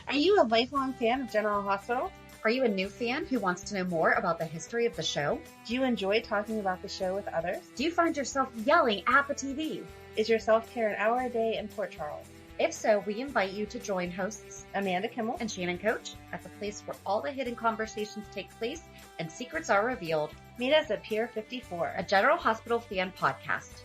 Are you a lifelong fan of General Hospital? Are you a new fan who wants to know more about the history of the show? Do you enjoy talking about the show with others? Do you find yourself yelling at the TV? Is your self-care an hour a day in Port Charles? If so, we invite you to join hosts Amanda Kimmel and Shannon Coach at the place where all the hidden conversations take place and secrets are revealed. Meet us at Pier 54, a General Hospital fan podcast.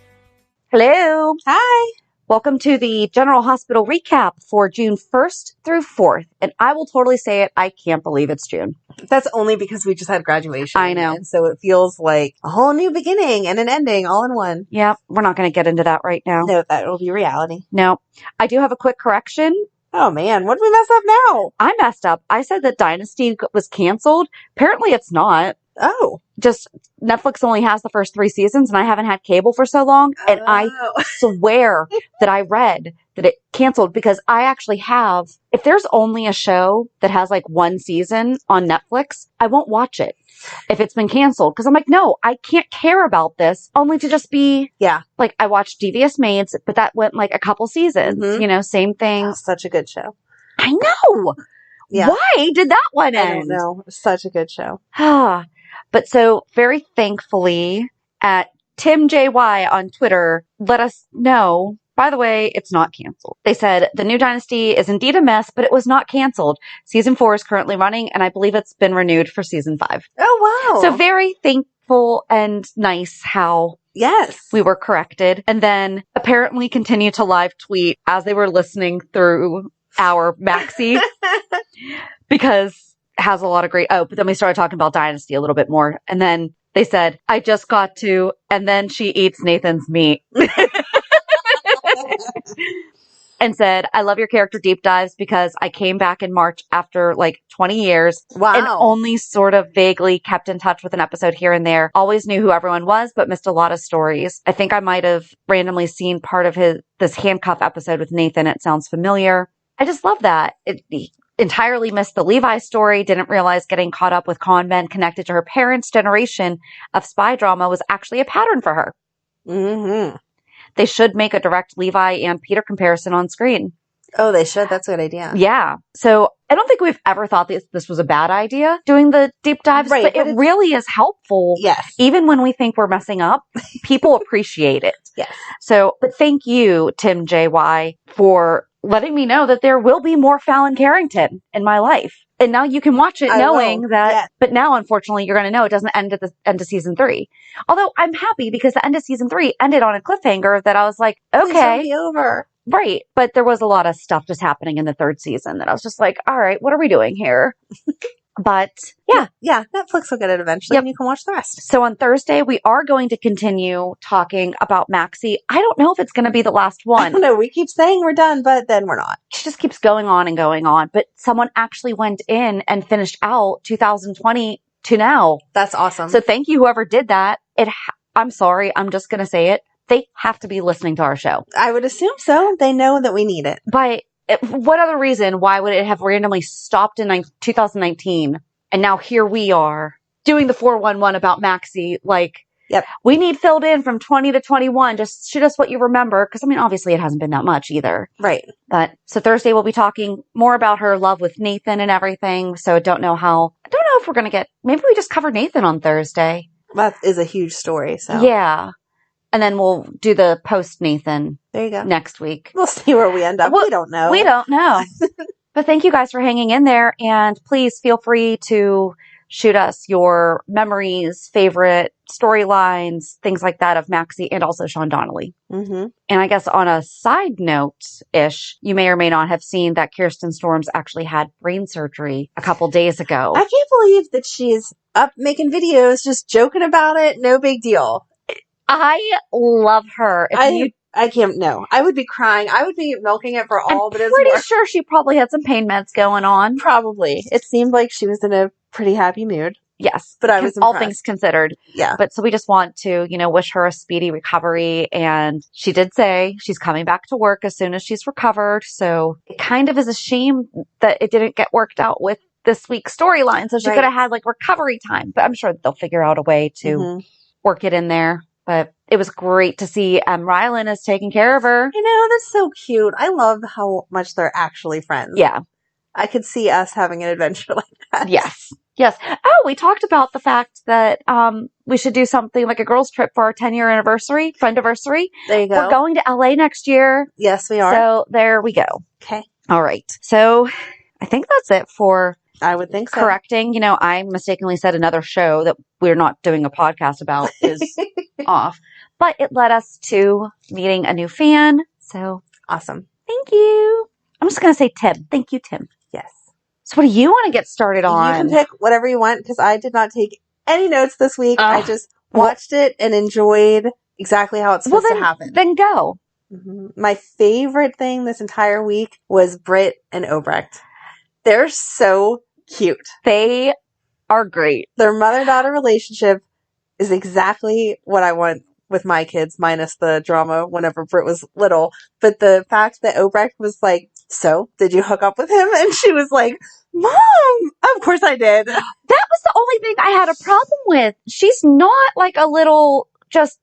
Hello. Hi. Welcome to the General Hospital recap for June 1st through 4th. And I will totally say it, I can't believe it's June. That's only because we just had graduation. I know. And so it feels like a whole new beginning and an ending all in one. Yeah, we're not going to get into that right now. No, that will be reality. No. I do have a quick correction. Oh man, what did we mess up now? I messed up. I said that Dynasty was canceled. Apparently it's not. Oh. Just Netflix only has the first 3 seasons and I haven't had cable for so long. And I swear that I read that it canceled because I actually have, if there's only a show that has like 1 season on Netflix, I won't watch it if it's been canceled. Cause I'm like, no, I can't care about this only to just be, like I watched Devious Maids, but that went like a couple seasons, you know, same thing. Oh, such a good show. I know. Yeah. Why did that one end? I don't know. Such a good show. But so very thankfully at Tim JY on Twitter let us know, by the way, it's not canceled. They said the new Dynasty is indeed a mess, but it was not canceled. Season 4 is currently running and I believe it's been renewed for season 5. Oh, wow. So very thankful and nice how we were corrected. And then apparently continue to live tweet as they were listening through our Maxi because it has a lot of great, but then we started talking about Dynasty a little bit more. And then they said, I just got to, and then she eats Nathan's meat. And said, I love your character deep dives because I came back in March after like 20 years. Wow. And only sort of vaguely kept in touch with an episode here and there. Always knew who everyone was, but missed a lot of stories. I think I might have randomly seen part of this handcuff episode with Nathan. It sounds familiar. I just love that. He entirely missed the Levi story, didn't realize getting caught up with con men connected to her parents' generation of spy drama was actually a pattern for her. Mm-hmm. They should make a direct Levi and Peter comparison on screen. Oh, they should. That's a good idea. Yeah. So I don't think we've ever thought this was a bad idea, doing the deep dives, but it really is helpful. Yes. Even when we think we're messing up, people appreciate it. Yes. So, but thank you, Tim JY, for letting me know that there will be more Fallon Carrington in my life. And now you can watch it knowing that, but now unfortunately you're going to know it doesn't end at the end of season 3. Although I'm happy because the end of season 3 ended on a cliffhanger that I was like, okay. It's be over. Right. But there was a lot of stuff just happening in the 3rd season that I was just like, all right, what are we doing here? But yeah, Netflix will get it eventually and you can watch the rest. So on Thursday, we are going to continue talking about Maxie. I don't know if it's going to be the last one. I don't know. We keep saying we're done, but then we're not. She just keeps going on and going on. But someone actually went in and finished out 2020 to now. That's awesome. So thank you, whoever did that. I'm sorry. I'm just going to say it. They have to be listening to our show. I would assume so. They know that we need it. But what other reason? Why would it have randomly stopped in 2019? And now here we are doing the 411 about Maxie. Like, we need filled in from 20 to 21. Just shoot us what you remember. Because, I mean, obviously it hasn't been that much either. Right. But so Thursday we'll be talking more about her love with Nathan and everything. So I don't know if we're going to maybe we just cover Nathan on Thursday. That is a huge story. So yeah. And then we'll do the post Nathan. There you go. Next week. We'll see where we end up. We don't know. We don't know. But thank you guys for hanging in there. And please feel free to shoot us your memories, favorite storylines, things like that of Maxie and also Sean Donnelly. Mm-hmm. And I guess on a side note-ish, you may or may not have seen that Kirstenstorms actually had brain surgery a couple days ago. I can't believe that she's up making videos, just joking about it. No big deal. I love her. I can't, no. I would be crying. I would be milking it for all that it's worth. I'm pretty sure she probably had some pain meds going on. Probably. It seemed like she was in a pretty happy mood. Yes. But I was impressed. All things considered. Yeah. But so we just want to, wish her a speedy recovery. And she did say she's coming back to work as soon as she's recovered. So it kind of is a shame that it didn't get worked out with this week's storyline. So she could have had recovery time. But I'm sure they'll figure out a way to work it in there. But it was great to see Rylan is taking care of her. I know, that's so cute. I love how much they're actually friends. Yeah. I could see us having an adventure like that. Yes. Yes. Oh, we talked about the fact that we should do something like a girls' trip for our 10-year anniversary, friendiversary. There you go. We're going to LA next year. Yes, we are. So there we go. Okay. All right. So I think that's it for I would think so. correcting. I mistakenly said another show that we're not doing a podcast about is off, but it led us to meeting a new fan. So Awesome. thank you. I'm just going to say Tim. Thank you, Tim. Yes. So what do you want to get started on? You can pick whatever you want because I did not take any notes this week. I just watched it and enjoyed exactly how it's supposed to happen. Then go. Mm-hmm. My favorite thing this entire week was Britt and Obrecht. They're so cute. They are great. Their mother-daughter relationship is exactly what I want with my kids, minus the drama whenever Britt was little. But the fact that Obrecht was like, so, did you hook up with him? And she was like, Mom, of course I did. That was the only thing I had a problem with. She's not like a little just...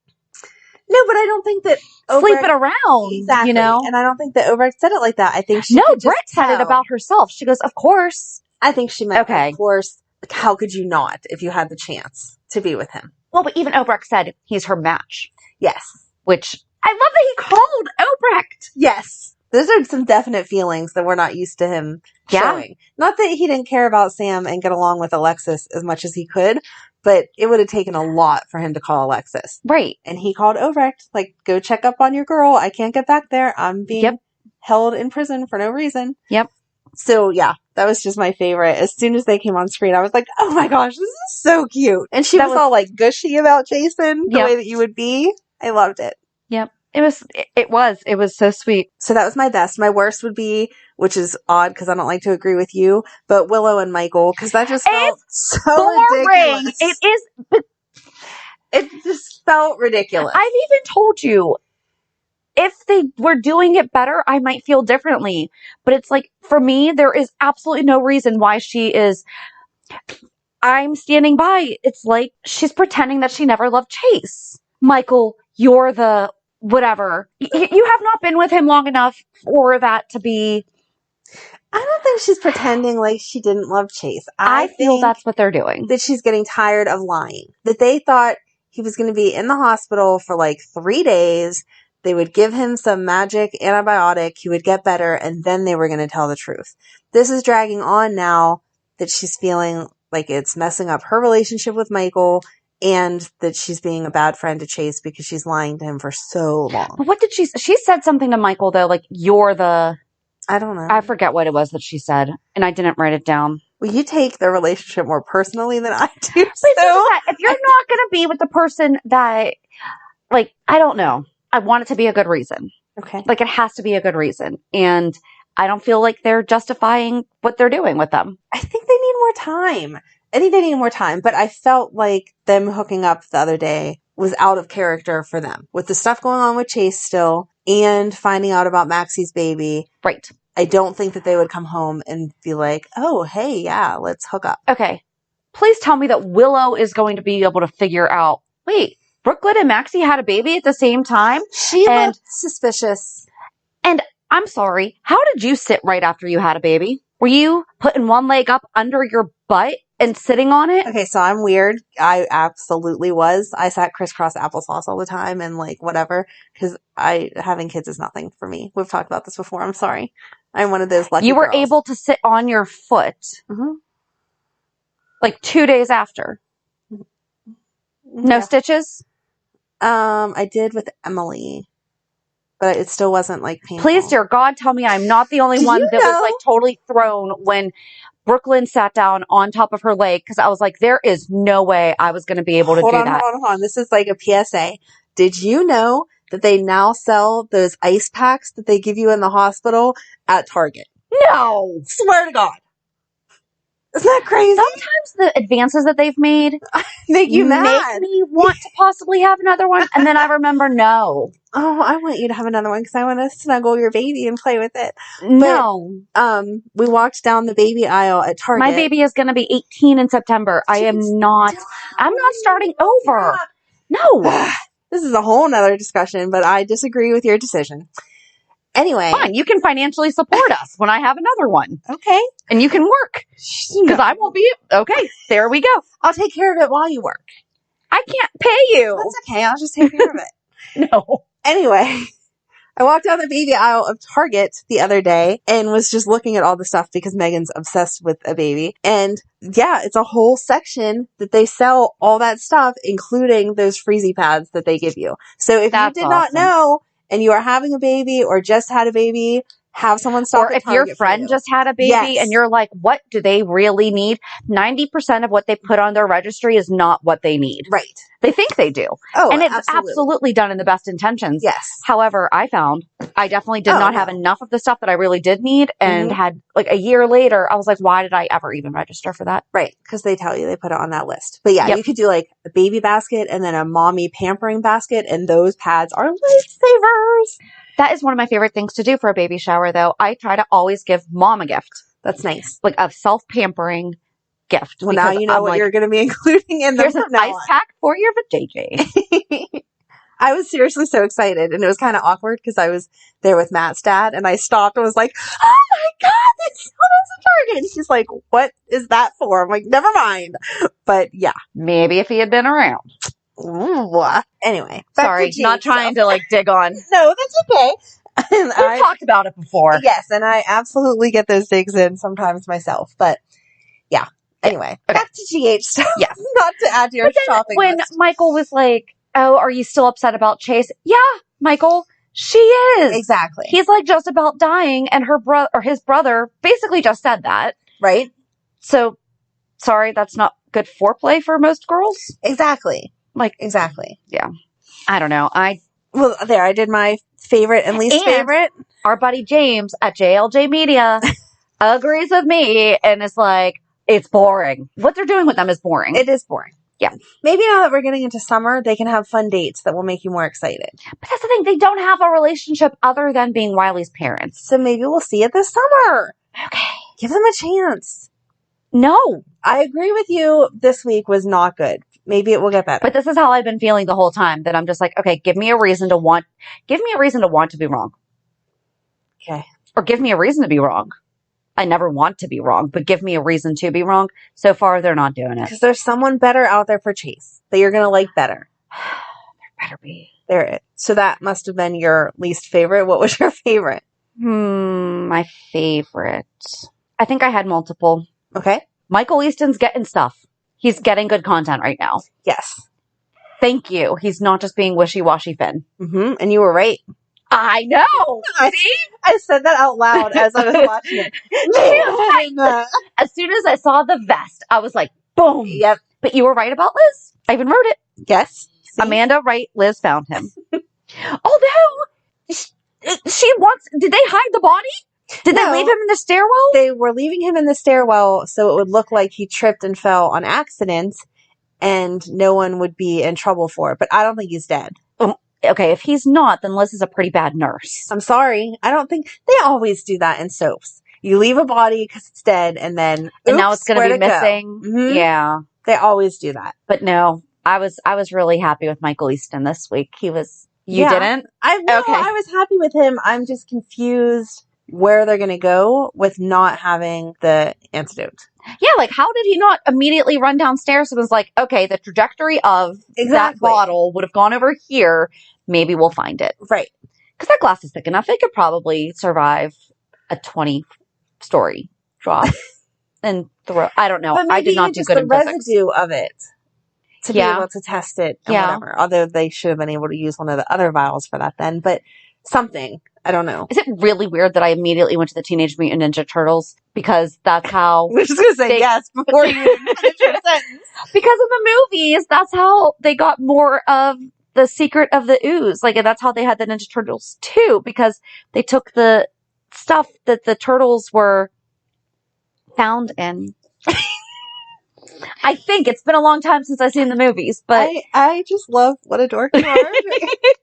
No, but I don't think that sleeping around, exactly. And I don't think that Obrecht said it like that. I think she Britt said it about herself. She goes, of course. I think she meant, of course. Like, how could you not if you had the chance to be with him? Well, but even Obrecht said he's her match. Yes. Which, I love that he called Obrecht. Yes. Those are some definite feelings that we're not used to him showing. Not that he didn't care about Sam and get along with Alexis as much as he could, but it would have taken a lot for him to call Alexis. Right. And he called Obrecht, like, go check up on your girl. I can't get back there. I'm being held in prison for no reason. Yep. So, yeah, that was just my favorite. As soon as they came on screen, I was like, oh my gosh, this is so cute. And she was all, like, gushy about Jason, the way that you would be. I loved it. Yep. It was so sweet. So that was my best. My worst would be, which is odd because I don't like to agree with you, but Willow and Michael, because that just felt so boring. ridiculous. It is, but it just felt ridiculous. I've even told you, if they were doing it better, I might feel differently. But it's like, for me, there is absolutely no reason why she is, I'm standing by. It's like she's pretending that she never loved Chase. Michael, you're the whatever. You have not been with him long enough for that to be. I don't think she's pretending like she didn't love Chase. I feel that's what they're doing. That she's getting tired of lying. That they thought he was going to be in the hospital for like 3 days. They would give him some magic antibiotic. He would get better. And then they were going to tell the truth. This is dragging on now that she's feeling like it's messing up her relationship with Michael. And that she's being a bad friend to Chase because she's lying to him for so long. But what did she said something to Michael, though, like, you're the... I don't know. I forget what it was that she said, and I didn't write it down. Well, you take the relationship more personally than I do. So if you're not going to be with the person that, like, I don't know. I want it to be a good reason. Okay. Like, it has to be a good reason. And I don't feel like they're justifying what they're doing with them. I think they need more time. I think they need more time, but I felt like them hooking up the other day was out of character for them. With the stuff going on with Chase still, and finding out about Maxie's baby. Right. I don't think that they would come home and be like, oh, hey, yeah, let's hook up. Okay. Please tell me that Willow is going to be able to figure out, wait, Brook Lynn and Maxie had a baby at the same time? She looked suspicious. And I'm sorry, how did you sit right after you had a baby? Were you putting one leg up under your butt and sitting on it? Okay, so I'm weird. I absolutely was. I sat crisscross applesauce all the time and like whatever, because having kids is nothing for me. We've talked about this before. I'm sorry. I'm one of those lucky You were girls. able to sit on your foot like 2 days after. No stitches? I did with Emily, but it still wasn't like painful. Please, dear God, tell me I'm not the only one that was like totally thrown when Brook Lynn sat down on top of her leg, because I was like, there is no way I was going to be able to do that. Hold on. This is like a PSA. Did you know that they now sell those ice packs that they give you in the hospital at Target? No! Swear to God. Isn't that crazy? Sometimes the advances that they've made make you mad. Make me want to possibly have another one, and then I remember no. Oh, I want you to have another one because I want to snuggle your baby and play with it. No. But, we walked down the baby aisle at Target. My baby is going to be 18 in September. I'm not starting over. No. This is a whole nother discussion, but I disagree with your decision. Anyway. Fine, you can financially support us when I have another one. Okay. And you can work. Because I won't be. Okay, there we go. I'll take care of it while you work. I can't pay you. That's okay. I'll just take care of it. No. Anyway, I walked down the baby aisle of Target the other day and was just looking at all the stuff because Megan's obsessed with a baby. And yeah, it's a whole section that they sell all that stuff, including those freezy pads that they give you. So if you did not know and you are having a baby or just had a baby, have someone stop Or at if your Target friend for you. just had a baby and you're like, what do they really need? 90% of what they put on their registry is not what they need. Right. They think they do. Oh, and it's absolutely done in the best intentions. Yes. However, I found I definitely did not have enough of the stuff that I really did need, and had like a year later, I was like, why did I ever even register for that? Right. Because they tell you, they put it on that list. But yeah, you could do like a baby basket and then a mommy pampering basket, and those pads are lifesavers. That is one of my favorite things to do for a baby shower, though. I try to always give mom a gift. That's nice. Like a self-pampering gift. Well, now you know what you're going to be including in the Here's an ice pack for your vajayjay. I was seriously so excited, and it was kind of awkward because I was there with Matt's dad, and I stopped and was like, oh my God, it's so nice at Target. And he's like, what is that for? I'm like, never mind. But yeah. Maybe if he had been around. Ooh. Anyway. Sorry, not trying to like dig on. No, that's okay. And We've talked about it before. Yes, and I absolutely get those digs in sometimes myself. But yeah. Anyway, back to GH stuff. Yes. Not to add to your shopping when list. Michael was like, oh, are you still upset about Chase? Yeah, Michael, she is. Exactly. He's like just about dying, and her brother or his brother basically just said that. Right? So, sorry, that's not good foreplay for most girls. Exactly. Like, exactly. Yeah. I don't know. Well, there, I did my favorite and least favorite. Our buddy James at JLJ Media agrees with me and is like, it's boring. What they're doing with them is boring. It is boring. Yeah. Maybe now that we're getting into summer, they can have fun dates that will make you more excited. But that's the thing. They don't have a relationship other than being Wiley's parents. So maybe we'll see it this summer. Okay. Give them a chance. No. I agree with you. This week was not good. Maybe it will get better. But this is how I've been feeling the whole time, that I'm just like, okay, give me a reason to want to be wrong. Okay. Or give me a reason to be wrong. I never want to be wrong, but give me a reason to be wrong. So far, they're not doing it. Because there's someone better out there for Chase that you're going to like better. There better be. There it is. So that must have been your least favorite. What was your favorite? My favorite. I think I had multiple. Okay. Michael Easton's getting stuff. He's getting good content right now. Yes. Thank you. He's not just being wishy-washy Finn. Mm-hmm. And you were right. I know. See? I said that out loud as I was watching it. As soon as I saw the vest, I was like, boom. Yep. But you were right about Liz. I even wrote it. Yes. See? Amanda, right? Liz found him. Although, she wants... Did they hide the body? Did they leave him in the stairwell? They were leaving him in the stairwell so it would look like he tripped and fell on accident and no one would be in trouble for it. But I don't think he's dead. Okay, if he's not, then Liz is a pretty bad nurse. I'm sorry. I don't think... They always do that in soaps. You leave a body because it's dead and then... And now it's going to be missing. Mm-hmm. Yeah. They always do that. But no, I was really happy with Michael Easton this week. He was... You didn't? I was happy with him. I'm just confused where they're going to go with not having the antidote. Yeah, like how did he not immediately run downstairs and was like, okay, the trajectory of that bottle would have gone over here. Maybe we'll find it. Right. Because that glass is thick enough. It could probably survive a 20-story drop and throw. I don't know. But maybe I did not do good in physics. Residue of it to be able to test it and whatever. Although they should have been able to use one of the other vials for that then. But something. I don't know. Is it really weird that I immediately went to the Teenage Mutant Ninja Turtles? Because that's how... We're just going to say yes before you finish your sentence. Because in the movies, that's how they got more of the secret of the ooze. Like, that's how they had the Ninja Turtles too. Because they took the stuff that the turtles were found in. I think it's been a long time since I've seen the movies, but I just love what a dork you are.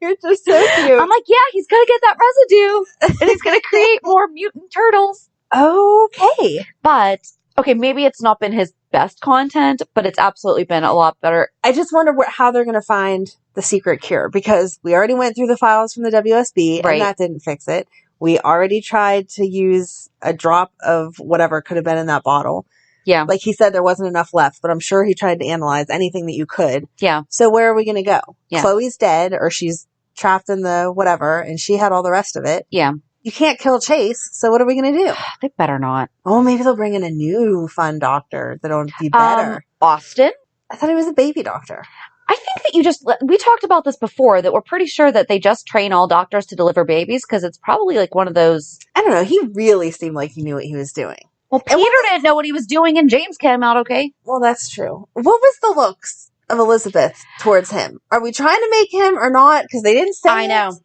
You're just so cute. I'm like, yeah, he's gonna get that residue, and he's gonna create more mutant turtles. Okay, but okay, maybe it's not been his best content, but it's absolutely been a lot better. I just wonder how they're gonna find the secret cure because we already went through the files from the WSB, and that didn't fix it. We already tried to use a drop of whatever could have been in that bottle. Yeah. Like he said, there wasn't enough left, but I'm sure he tried to analyze anything that you could. Yeah. So where are we going to go? Yeah. Chloe's dead, or she's trapped in the whatever, and she had all the rest of it. Yeah. You can't kill Chase, so what are we going to do? They better not. Oh, maybe they'll bring in a new fun doctor that'll be better. Austin? I thought he was a baby doctor. I think that we talked about this before, that we're pretty sure that they just train all doctors to deliver babies, because it's probably like one of those. I don't know. He really seemed like he knew what he was doing. Well, Peter didn't know what he was doing, and James came out okay. Well, that's true. What was the looks of Elizabeth towards him? Are we trying to make him or not? Because they didn't say I know. it.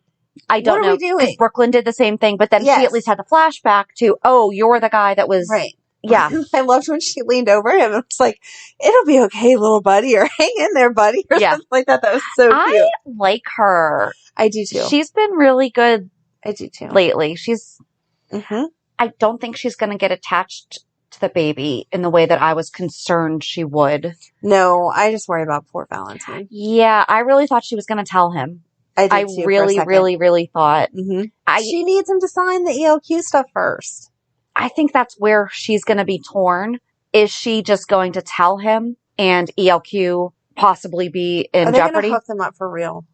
I don't know. What are we doing? Because Brook Lynn did the same thing, but then Yes. she at least had the flashback to, oh, you're the guy that was. Right. Yeah. I loved when she leaned over him and was like, it'll be okay, little buddy, or hang in there, buddy, or something like that. That was so cute. I like her. I do too. She's been really good I do too. lately. Mm-hmm. I don't think she's going to get attached to the baby in the way that I was concerned she would. No, I just worry about poor Valentin. Yeah, I really thought she was going to tell him. I did too, really thought. Mm-hmm. I She needs him to sign the ELQ stuff first. I think that's where she's going to be torn. Is she just going to tell him and ELQ possibly be in Are they jeopardy? going to hook them up for real?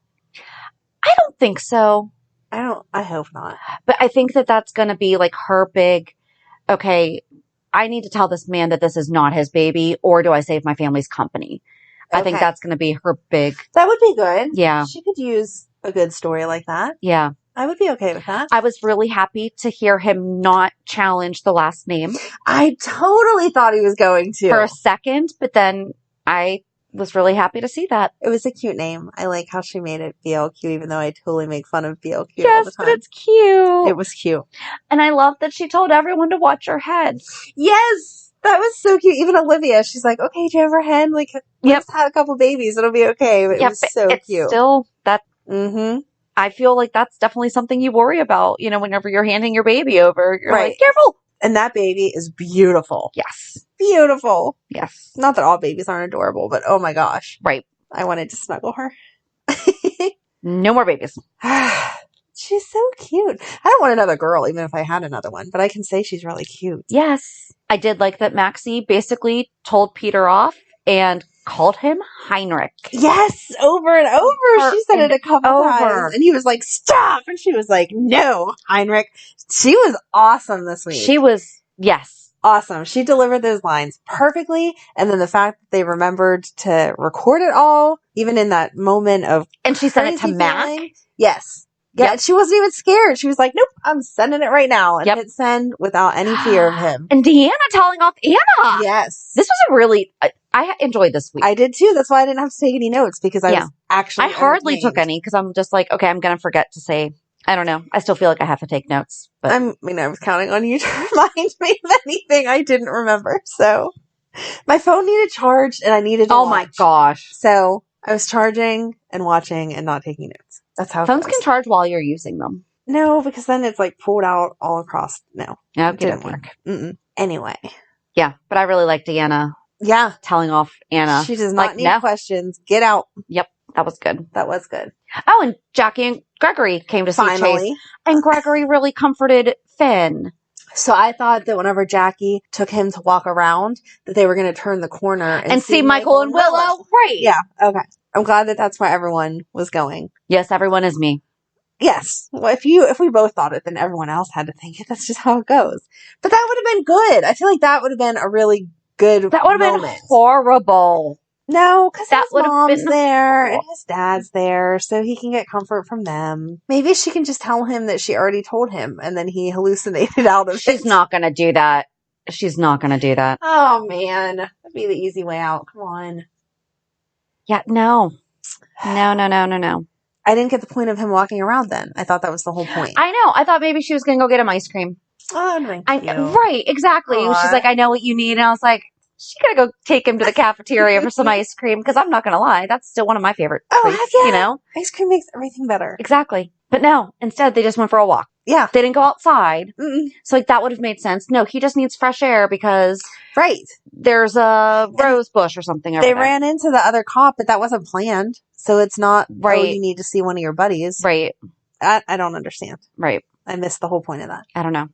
I don't think so. I hope not. But I think that that's going to be like her big, okay, I need to tell this man that this is not his baby, or do I save my family's company? I think that's going to be her big. That would be good. Yeah. She could use a good story like that. Yeah. I would be okay with that. I was really happy to hear him not challenge the last name I totally thought he was going to. for a second, but then I was really happy to see that. It was a cute name. I like how she made it BLQ, even though I totally make fun of BLQ all Yes, the but time. it's cute. It was cute. And I love that she told everyone to watch her head. Yes! That was so cute. Even Olivia, she's like, okay, do you have her head? Like, let's have a couple babies. It'll be okay. But it was so it's cute. Still, that. Mm-hmm. I feel like that's definitely something you worry about, whenever you're handing your baby over. You're Right. like, careful. And that baby is beautiful. Yes. Beautiful. Yes. Not that all babies aren't adorable, but oh my gosh. Right. I wanted to snuggle her. No more babies. She's so cute. I don't want another girl, even if I had another one, but I can say she's really cute. Yes. I did like that Maxie basically told Peter off and called him Heinrich. Yes, over and over. She said it a couple times. And he was like, stop! And she was like, no, Heinrich. She was awesome this week. She was, yes. Awesome. She delivered those lines perfectly. And then the fact that they remembered to record it all, even in that moment of And she sent it to Mac. Yes. Yeah, and she wasn't even scared. She was like, nope, I'm sending it right now. And hit send without any fear of him. And Deanna telling off Anna. Yes. This was a really, I enjoyed this week. I did too. That's why I didn't have to take any notes, because I was actually I hardly took any, because I'm just like, okay, I'm going to forget to say, I don't know. I still feel like I have to take notes. But I was counting on you to remind me of anything I didn't remember. So my phone needed charged and I needed to watch. My gosh. So I was charging and watching and not taking notes. That's how phones can charge while you're using them. No, because then it's like pulled out all across. No. It didn't work. Mm-mm. Anyway. Yeah, but I really like Deanna. Yeah. Telling off Anna. She does not need questions. Get out. Yep. That was good. That was good. Oh, and Jackie and Gregory came to see Chase. And Gregory really comforted Finn. So I thought that whenever Jackie took him to walk around, that they were going to turn the corner and see Michael and Willow. Right. Yeah. Okay. I'm glad that that's why everyone was going. Yes, everyone is me. Yes. Well, if we both thought it, then everyone else had to think it. That's just how it goes. But that would have been good. I feel like that would have been a really good That would have been horrible. No, because his mom's been there and his dad's there, so he can get comfort from them. Maybe she can just tell him that she already told him, and then he hallucinated out of it. She's not going to do that. She's not going to do that. Oh, man. That'd be the easy way out. Come on. Yeah, no. No. I didn't get the point of him walking around then. I thought that was the whole point. I know. I thought maybe she was going to go get him ice cream. Oh, thank you. Right, exactly. She's like, I know what you need. And I was like, she's going to go take him to the cafeteria for some ice cream. Because I'm not going to lie. That's still one of my favorite treats, heck yeah. Ice cream makes everything better. Exactly. But no, instead they just went for a walk. Yeah. They didn't go outside. Mm-mm. So that would have made sense. No, he just needs fresh air because there's a rose bush or something over there. They ran into the other cop, but that wasn't planned. So it's not, you need to see one of your buddies. Right. I don't understand. Right. I missed the whole point of that. I don't know.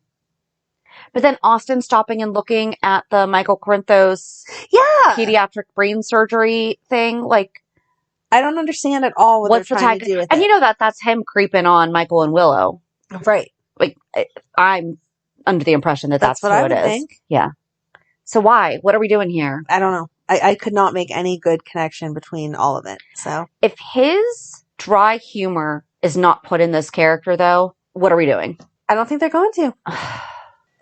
But then Austin stopping and looking at the Michael Corinthos pediatric brain surgery thing, like, I don't understand at all what what's they're the trying tag? to do with And it. you know that's him creeping on Michael and Willow. Right. Like, I'm under the impression that that's what who I it would is. think. Yeah. So why? What are we doing here? I don't know. I could not make any good connection between all of it. So if his dry humor is not put in this character, though, what are we doing? I don't think they're going to.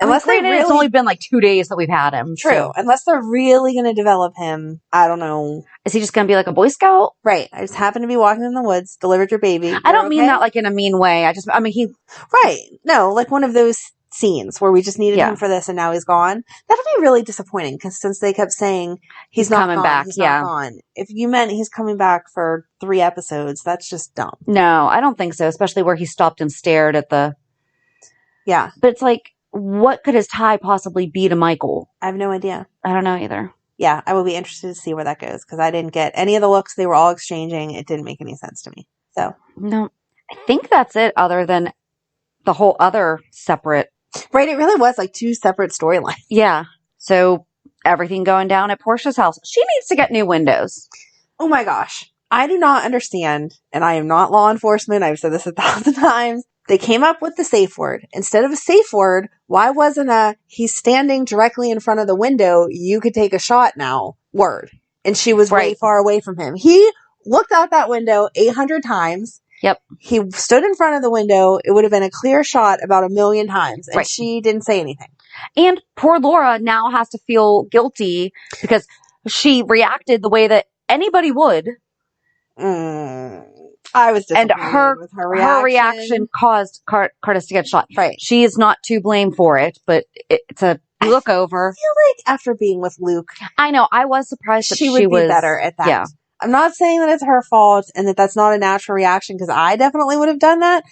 Unless it's only been like 2 days that we've had him. True. So. Unless they're really going to develop him. I don't know. Is he just going to be like a Boy Scout? Right. I just happened to be walking in the woods, delivered your baby. I don't mean that like in a mean way. Right. No, like one of those scenes where we just needed him for this and now he's gone. That'll be really disappointing because since they kept saying he's not coming gone, back, he's not gone. If you meant he's coming back for 3 episodes, that's just dumb. No, I don't think so, especially where he stopped and stared at the... Yeah. But it's like, what could his tie possibly be to Michael? I have no idea. I don't know either. Yeah, I will be interested to see where that goes because I didn't get any of the looks they were all exchanging. It didn't make any sense to me. So no, I think that's it other than the whole other separate... Right, it really was like 2 separate storylines. Yeah. So everything going down at Portia's house. She needs to get new windows. Oh my gosh. I do not understand, and I am not law enforcement. I've said this 1,000 times. They came up with the safe word. Instead of a safe word, why wasn't he's standing directly in front of the window, you could take a shot now word? And she was way far away from him. He looked out that window 800 times. Yep. He stood in front of the window. It would have been a clear shot about 1,000,000 times. And she didn't say anything. And poor Laura now has to feel guilty because she reacted the way that anybody would. I was disappointed with her reaction. Her reaction caused Curtis to get shot. Right. She is not to blame for it, but it's a look over. I feel like after being with Luke. I know. I was surprised that she would be better at that. Yeah. I'm not saying that it's her fault and that that's not a natural reaction because I definitely would have done that,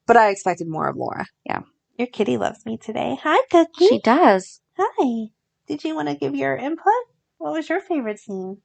but I expected more of Laura. Yeah. Your kitty loves me today. Hi, Cookie. She does. Hi. Did you want to give your input? What was your favorite scene?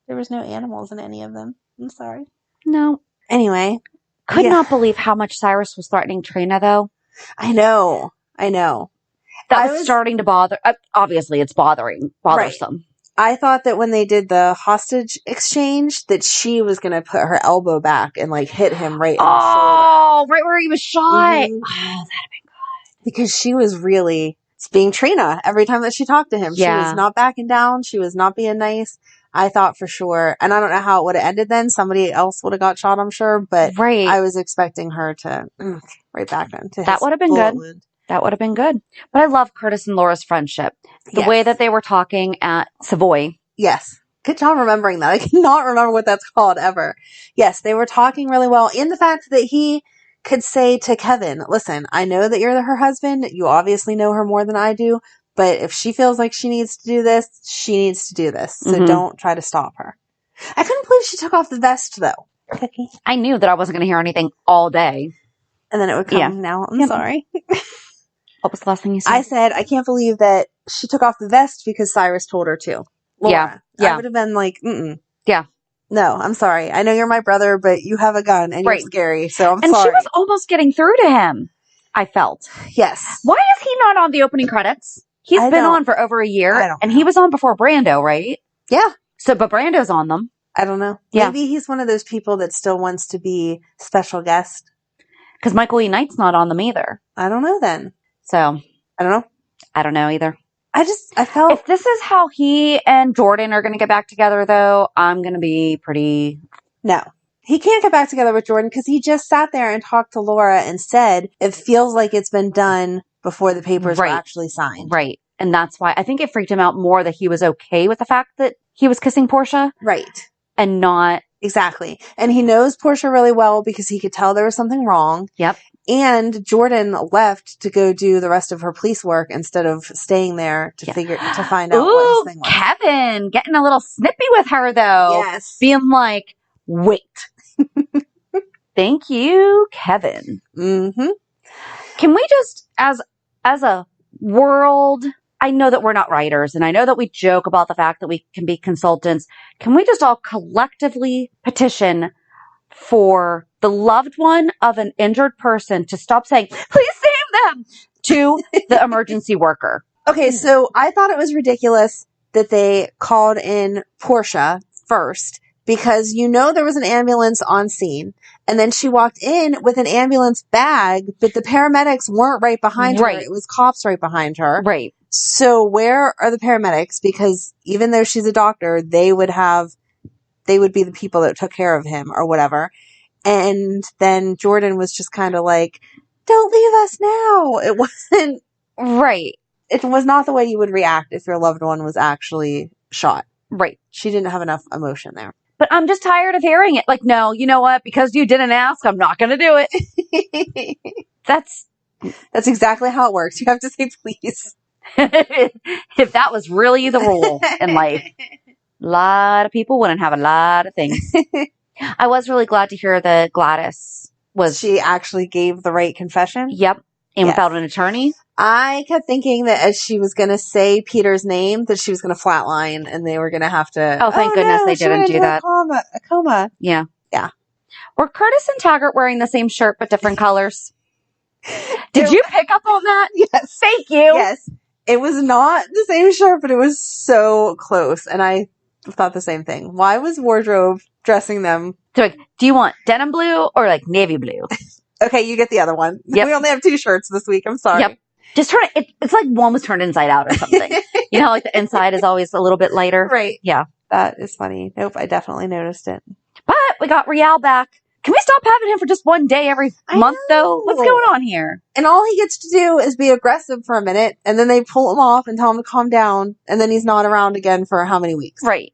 There was no animals in any of them. I'm sorry. No. Anyway. Could not believe how much Cyrus was threatening Trina, though. I know. That was starting to bother. Obviously, it's bothersome. Right. I thought that when they did the hostage exchange, that she was going to put her elbow back and like hit him right in the shoulder. Oh, right where he was shot. Mm-hmm. Oh, that'd have been good. Because she was really being Trina every time that she talked to him. Yeah. She was not backing down. She was not being nice. I thought for sure, and I don't know how it would have ended then. Somebody else would have got shot, I'm sure, but I was expecting her to right back into that would have been good. Wound. That would have been good. But I love Curtis and Laura's friendship. The way that they were talking at Savoy. Yes. Good job remembering that. I cannot remember what that's called ever. Yes, they were talking really well. In the fact that he could say to Kevin, listen, I know that you're her husband. You obviously know her more than I do. But if she feels like she needs to do this, she needs to do this. So don't try to stop her. I couldn't believe she took off the vest, though. Cookie. I knew that I wasn't going to hear anything all day. And then it would come now. I'm sorry. What was the last thing you said? I said, I can't believe that she took off the vest because Cyrus told her to. Laura. Yeah. I would have been like, Yeah. No, I'm sorry. I know you're my brother, but you have a gun and you're scary, so I'm sorry. And she was almost getting through to him, I felt. Yes. Why is he not on the opening credits? He's been on for over a year, and he was on before Brando, right? Yeah. So, but Brando's on them. I don't know. Yeah. Maybe he's one of those people that still wants to be special guest. Because Michael E. Knight's not on them either. I don't know then. So. I don't know. I don't know either. I felt... If this is how he and Jordan are going to get back together, though, I'm going to be pretty... No. He can't get back together with Jordan because he just sat there and talked to Laura and said, it feels like it's been done before the papers were actually signed. Right. And that's why I think it freaked him out more that he was okay with the fact that he was kissing Portia. Right. And not... Exactly. And he knows Portia really well because he could tell there was something wrong. Yep. And Jordan left to go do the rest of her police work instead of staying there to find out what his thing was. Kevin getting a little snippy with her though. Yes. Being like, wait. Thank you, Kevin. Mm-hmm. Can we just, as a world, I know that we're not writers and I know that we joke about the fact that we can be consultants. Can we just all collectively petition for the loved one of an injured person to stop saying, please save them, to the emergency worker. Okay, so I thought it was ridiculous that they called in Portia first because there was an ambulance on scene. And then she walked in with an ambulance bag, but the paramedics weren't right behind her. It was cops right behind her. Right. So where are the paramedics? Because even though she's a doctor, they would be the people that took care of him or whatever. And then Jordan was just kind of like, don't leave us now. It wasn't right. It was not the way you would react if your loved one was actually shot. Right. She didn't have enough emotion there. But I'm just tired of hearing it. Like, no, you know what? Because you didn't ask, I'm not going to do it. That's exactly how it works. You have to say please. If that was really the rule in life, a lot of people wouldn't have a lot of things. I was really glad to hear that Gladys She actually gave the right confession? Yep. And without an attorney? I kept thinking that as she was going to say Peter's name, that she was going to flatline and they were going to have to... Oh, thank goodness they didn't do that. A coma. Yeah. Yeah. Were Curtis and Taggart wearing the same shirt but different colors? Did you pick up on that? Yes. Thank you. Yes. It was not the same shirt, but it was so close. And I thought the same thing. Why was wardrobe dressing them? So, like, do you want denim blue or like navy blue? Okay, you get the other one. Yep. We only have 2 shirts this week. I'm sorry. Yep. Just turn it. It's like one was turned inside out or something. You know, like the inside is always a little bit lighter. Right. Yeah. That is funny. Nope, I definitely noticed it. But we got Rial back. Can we stop having him for just one day every month, though? What's going on here? And all he gets to do is be aggressive for a minute, and then they pull him off and tell him to calm down, and then he's not around again for how many weeks? Right.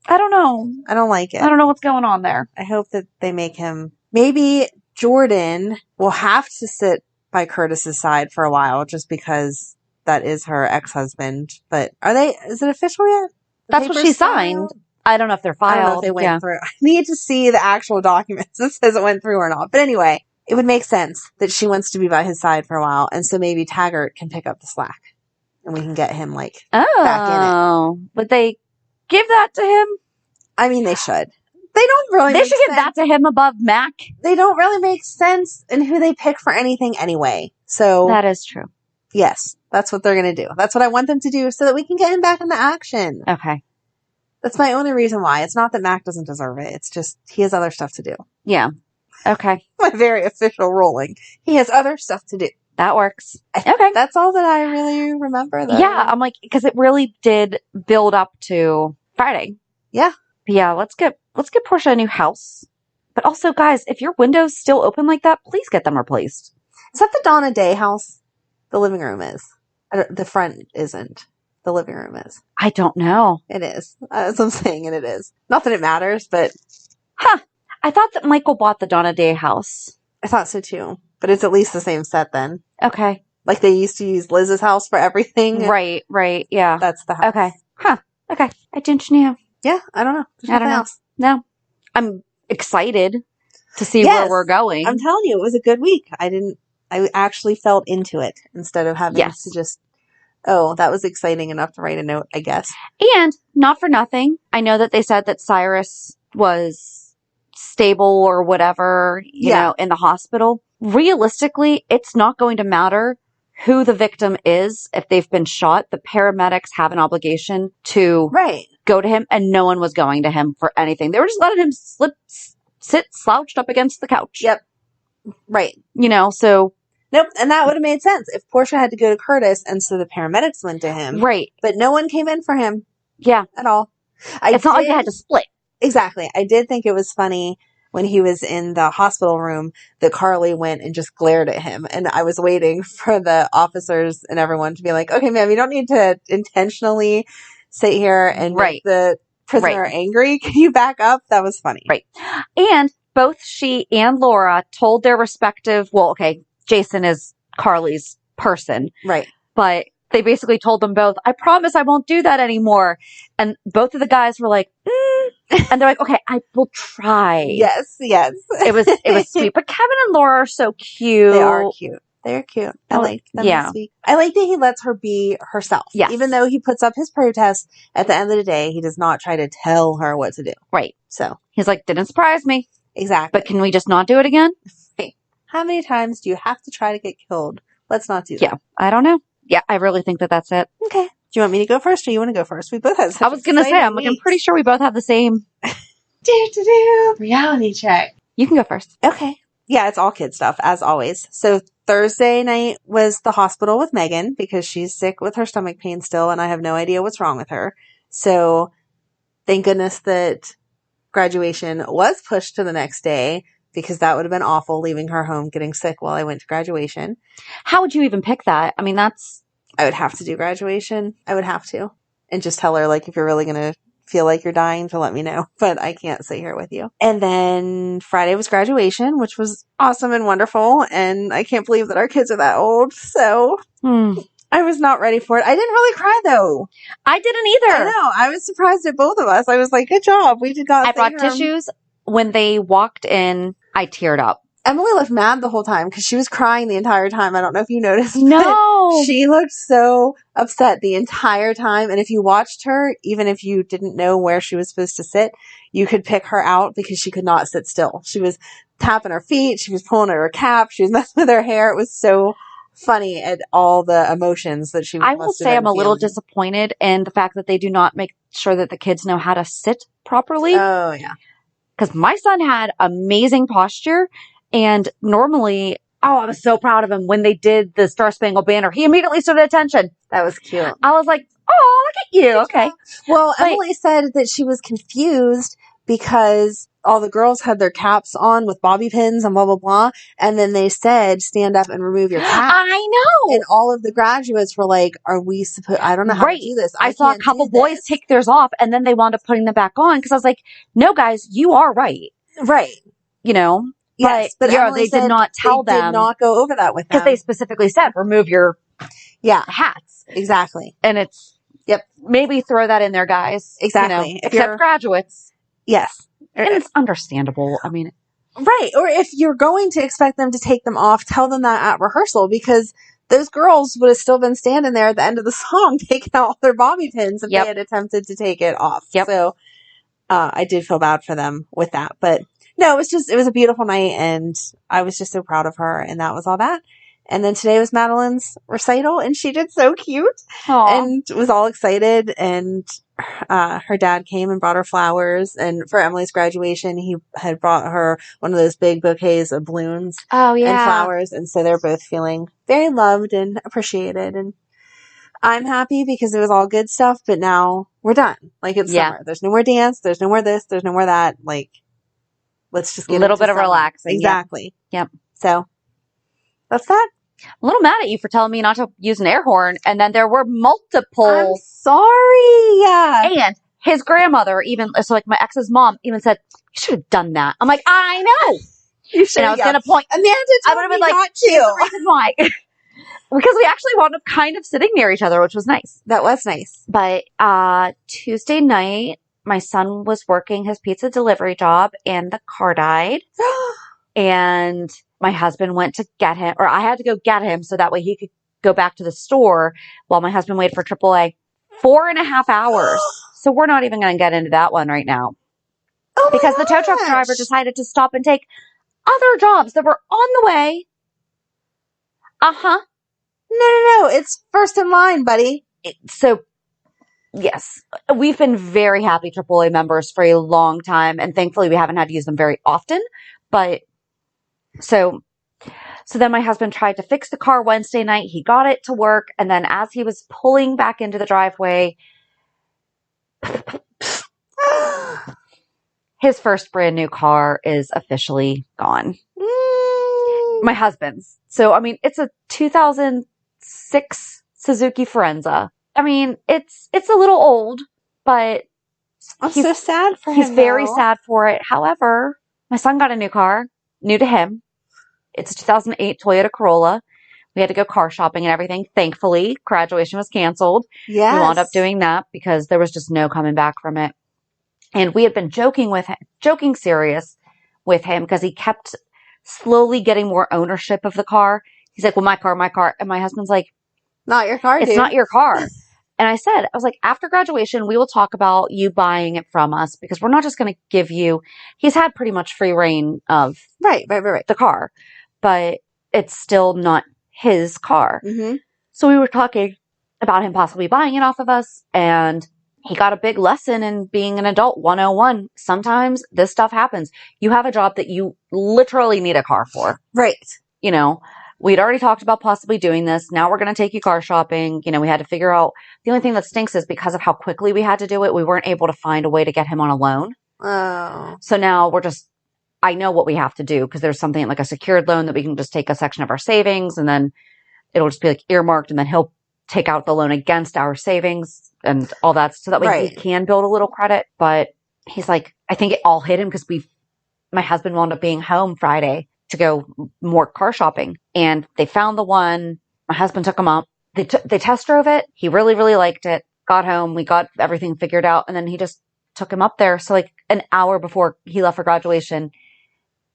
I don't know. I don't like it. I don't know what's going on there. I hope that they make him... Maybe Jordan will have to sit by Curtis's side for a while, just because that is her ex-husband. But is it official yet? That's what she signed. I don't know if they're filed. I don't know if they went through. I need to see the actual documents that says it went through or not. But anyway, it would make sense that she wants to be by his side for a while. And so maybe Taggart can pick up the slack and we can get him back in it. Would they give that to him? I mean, they should. They don't really They should give that to him above Mac. They don't really make sense in who they pick for anything anyway. So that is true. Yes, that's what they're going to do. That's what I want them to do so that we can get him back in the action. Okay. That's my only reason why. It's not that Mac doesn't deserve it. It's just he has other stuff to do. Yeah. Okay. My very official ruling. He has other stuff to do. That works. Okay. That's all that I really remember, though. Yeah, I'm like, because it really did build up to Friday. Yeah. But yeah, let's get Portia a new house. But also, guys, if your window's still open like that, please get them replaced. Is that the Donna Day house? The living room is. The front isn't. The living room is. I don't know. It is. That's what I'm saying, and it is. Not that it matters, but... Huh. I thought that Michael bought the Donna Day house. I thought so, too. But it's at least the same set, then. Okay. Like they used to use Liz's house for everything. Right, yeah. That's the house. Okay. Huh. Okay. I didn't know. Yeah, I don't know. There's I don't know. Else. No. I'm excited to see where we're going. I'm telling you, it was a good week. I actually felt into it instead of having to just, that was exciting enough to write a note, I guess. And not for nothing, I know that they said that Cyrus was stable or whatever, you know, in the hospital. Realistically, it's not going to matter who the victim is if they've been shot. The paramedics have an obligation to go to him, and no one was going to him for anything. They were just letting him sit slouched up against the couch. Yep. Right. You know, so... Nope, and that would have made sense if Portia had to go to Curtis, and so the paramedics went to him. Right. But no one came in for him. Yeah. At all. It's not like they had to split. Exactly. I did think it was funny when he was in the hospital room that Carly went and just glared at him. And I was waiting for the officers and everyone to be like, okay, ma'am, you don't need to intentionally sit here and make the prisoner angry. Can you back up? That was funny. Right. And both she and Laura told their respective, Jason is Carly's person. Right. But they basically told them both, I promise I won't do that anymore. And both of the guys were like, and they're like, okay, I will try. Yes. It was sweet. But Kevin and Laura are so cute. They are cute. They're cute. I like them this week. I like that he lets her be herself. Yes. Even though he puts up his protest, at the end of the day, he does not try to tell her what to do. Right. So he's like, didn't surprise me. Exactly. But can we just not do it again? How many times do you have to try to get killed? Let's not do that. Yeah, I don't know. Yeah, I really think that that's it. Okay. Do you want me to go first or you want to go first? We both have such I was going to say, I'm pretty sure we both have the same. Reality check. You can go first. Okay. Yeah, it's all kid stuff, as always. So Thursday night was the hospital with Megan because she's sick with her stomach pain still, and I have no idea what's wrong with her. So thank goodness that graduation was pushed to the next day because that would have been awful leaving her home getting sick while I went to graduation. How would you even pick that? I mean, I would have to do graduation. I would have to. And just tell her, like, if you're really going to feel like you're dying, to let me know. But I can't sit here with you. And then Friday was graduation, which was awesome and wonderful. And I can't believe that our kids are that old. So I was not ready for it. I didn't really cry, though. I didn't either. I know. I was surprised at both of us. I was like, good job. We did not. I brought tissues. When they walked in, I teared up. Emily looked mad the whole time because she was crying the entire time. I don't know if you noticed. No. She looked so upset the entire time. And if you watched her, even if you didn't know where she was supposed to sit, you could pick her out because she could not sit still. She was tapping her feet. She was pulling at her cap. She was messing with her hair. It was so funny at all the emotions that she was. I will say I'm a little disappointed in the fact that they do not make sure that the kids know how to sit properly. Oh, yeah. Because my son had amazing posture. And normally, I was so proud of him when they did the Star Spangled Banner. He immediately stood at attention. That was cute. I was like, oh, look at you. Okay. Well, Emily said that she was confused because all the girls had their caps on with bobby pins and blah, blah, blah. And then they said, stand up and remove your cap. I know. And all of the graduates were like, are we supposed, I don't know how to do this. I saw a couple boys take theirs off and then they wound up putting them back on because I was like, no, guys, you are right. Right. You know? Yes, but they did not tell them. They did not go over that with them. Because they specifically said, remove your hats. Exactly. And it's, maybe throw that in there, guys. Exactly. You know, except graduates. Yes. And it's understandable. I mean. Right. Or if you're going to expect them to take them off, tell them that at rehearsal because those girls would have still been standing there at the end of the song taking out all their bobby pins if they had attempted to take it off. So I did feel bad for them with that. But no, it was a beautiful night and I was just so proud of her and that was all that. And then today was Madeline's recital and she did so cute. Aww. And was all excited and her dad came and brought her flowers and for Emily's graduation he had brought her one of those big bouquets of balloons and flowers and so they're both feeling very loved and appreciated and I'm happy because it was all good stuff but now we're done. Like it's summer. There's no more dance, there's no more this, there's no more that. Like let's just get a little bit of relaxing. Exactly. Yep. So that's that. I'm a little mad at you for telling me not to use an air horn, and then there were multiple. I'm sorry. Yeah. And his grandmother even, so like my ex's mom even said, you should have done that. I'm like, I know. You should. And I was going to point. Amanda I would have been like, here's the reason why. Because we actually wound up kind of sitting near each other, which was nice. That was nice. But Tuesday night, my son was working his pizza delivery job and the car died. And my husband went to get him, or I had to go get him so that way he could go back to the store while my husband waited for AAA. 4.5 hours. So we're not even going to get into that one right now. Oh because the tow truck driver decided to stop and take other jobs that were on the way. Uh-huh. No. It's first in line, buddy. So, yes, we've been very happy AAA members for a long time, and thankfully we haven't had to use them very often. But so then my husband tried to fix the car Wednesday night. He got it to work, and then as he was pulling back into the driveway, his first brand new car is officially gone. My husband's. So, I mean, it's a 2006 Suzuki Forenza. I mean, it's a little old, but I'm so sad for him. He's very sad for it. However, my son got a new car, new to him. It's a 2008 Toyota Corolla. We had to go car shopping and everything. Thankfully, graduation was canceled. Yes. We wound up doing that because there was just no coming back from it. And we had been joking serious with him because he kept slowly getting more ownership of the car. He's like, well, my car. And my husband's like, not your car, It's not your car. And I was like, after graduation, we will talk about you buying it from us because we're not just going to give you, he's had pretty much free reign of Right. the car, but it's still not his car. Mm-hmm. So we were talking about him possibly buying it off of us, and he got a big lesson in being an adult 101. Sometimes this stuff happens. You have a job that you literally need a car for. Right. You know, we'd already talked about possibly doing this. Now we're going to take you car shopping. You know, we had to figure out, the only thing that stinks is because of how quickly we had to do it, we weren't able to find a way to get him on a loan. Oh. So now I know what we have to do because there's something like a secured loan that we can just take a section of our savings and then it'll just be like earmarked and then he'll take out the loan against our savings and all that so that way we can build a little credit. But he's like, I think it all hit him because my husband wound up being home Friday to go more car shopping and they found the one. My husband took him up. They test drove it. He really, really liked it. Got home. We got everything figured out and then he just took him up there. So like an hour before he left for graduation,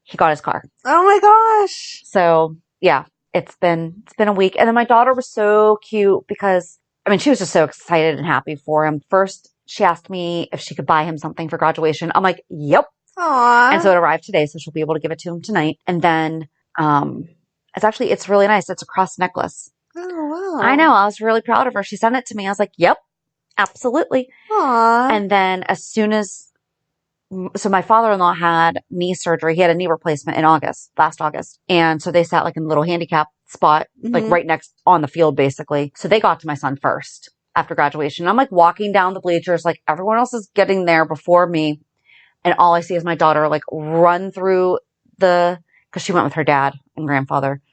he got his car. Oh my gosh. So yeah. It's been a week. And then my daughter was so cute because, I mean, she was just so excited and happy for him. First, she asked me if she could buy him something for graduation. I'm like, yep. Aww. And so it arrived today, so she'll be able to give it to him tonight. And then, it's really nice. It's a cross necklace. Oh, wow. I know. I was really proud of her. She sent it to me. I was like, yep, absolutely. Aww. And then so my father-in-law had knee surgery. He had a knee replacement in last August. And so they sat like in a little handicap spot, like right next on the field, basically. So they got to my son first after graduation. I'm like walking down the bleachers, like everyone else is getting there before me. And all I see is my daughter like run through cause she went with her dad and grandfather,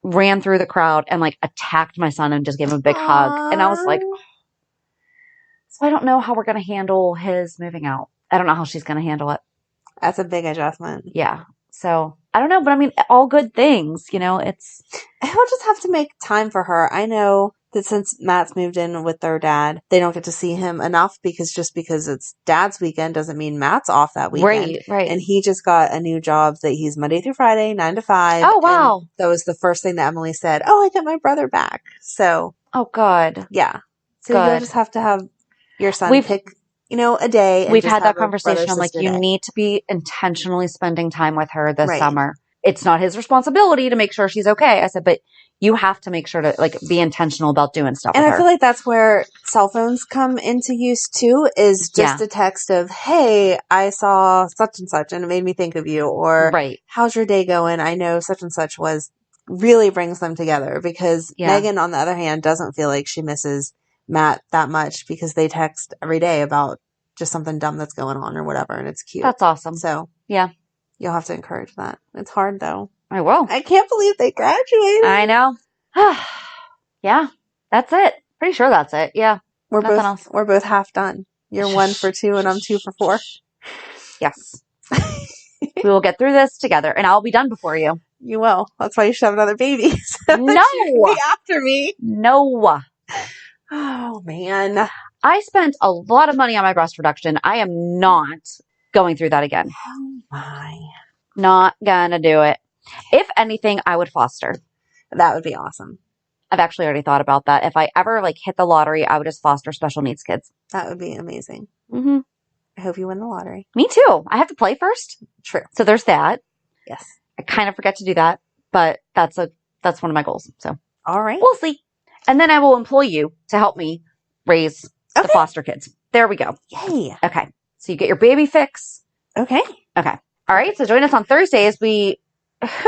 ran through the crowd and like attacked my son and just gave him a big hug. And I was like, so I don't know how we're going to handle his moving out. I don't know how she's going to handle it. That's a big adjustment. Yeah. So I don't know, but I mean, all good things, you know, he'll just have to make time for her. I know that since Matt's moved in with their dad, they don't get to see him enough because it's dad's weekend doesn't mean Matt's off that weekend. Right. And he just got a new job that he's Monday through Friday, 9 to 5. Oh, wow. And that was the first thing that Emily said. Oh, I got my brother back. So. Oh, good. Yeah. So you'll just have to have your son pick, a day. And we've had that conversation. I'm like, you need to be intentionally spending time with her this summer. It's not his responsibility to make sure she's okay. I said, but you have to make sure to like be intentional about doing stuff with her. And I feel like that's where cell phones come into use too, is just a text of, hey, I saw such and such and it made me think of you. Or how's your day going? I know such and such really brings them together because Megan, on the other hand, doesn't feel like she misses Matt that much because they text every day about just something dumb that's going on or whatever. And it's cute. That's awesome. So yeah, you'll have to encourage that. It's hard though. I will. I can't believe they graduated. I know. Yeah, that's it. Pretty sure that's it. Yeah. We're both half done. You're 1 for 2 and I'm 2 for 4. Yes. We will get through this together and I'll be done before you. You will. That's why you should have another baby. So no. You can be after me. No. Oh, man. I spent a lot of money on my breast reduction. I am not going through that again. Oh, my. Not gonna do it. If anything, I would foster. That would be awesome. I've actually already thought about that. If I ever hit the lottery, I would just foster special needs kids. That would be amazing. Mm-hmm. I hope you win the lottery. Me too. I have to play first. True. So there's that. Yes. I kind of forget to do that, but that's one of my goals. So all right, we'll see. And then I will employ you to help me raise the foster kids. There we go. Yay. Okay. So you get your baby fix. Okay. All right. So join us on Thursdays. Who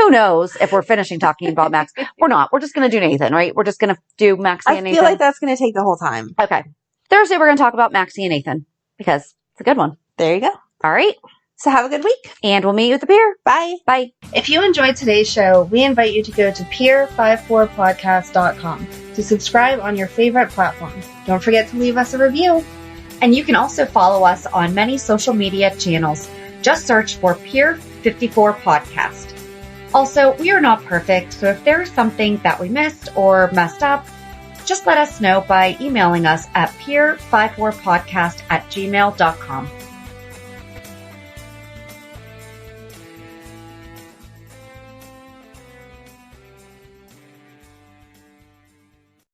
knows if we're finishing talking about Max. We're not. We're just going to do Nathan, right? We're just going to do Maxie and Nathan. I feel like that's going to take the whole time. Okay. Thursday, we're going to talk about Maxie and Nathan because it's a good one. There you go. All right. So have a good week. And we'll meet you at the pier. Bye. Bye. If you enjoyed today's show, we invite you to go to pier54podcast.com to subscribe on your favorite platforms. Don't forget to leave us a review. And you can also follow us on many social media channels. Just search for Pier 54 Podcast. Also, we are not perfect, so if there is something that we missed or messed up, just let us know by emailing us at pier54podcast@gmail.com.